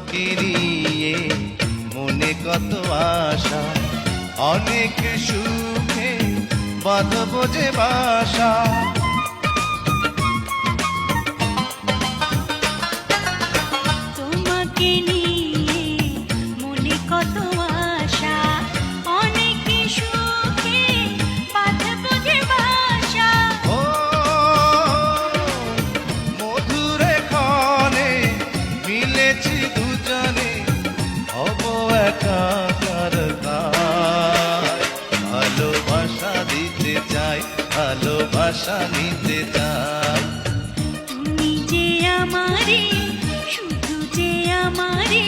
তোমাকে নিয়ে মনে কত আশা, অনেক সুখে বাঁধবো যে বাসা। তোমাকে নিয়ে মনে কত আশা, অনেক সুখে বাঁধবো যে বাসা। ও মধুরে ক্ষণে মিলেছি দুজনে, হব একাকার গায়। ভালোবাসা দিতে চাই, ভালোবাসা নিতে চাই। তুমি যে আমারে, শুধু যে আমারে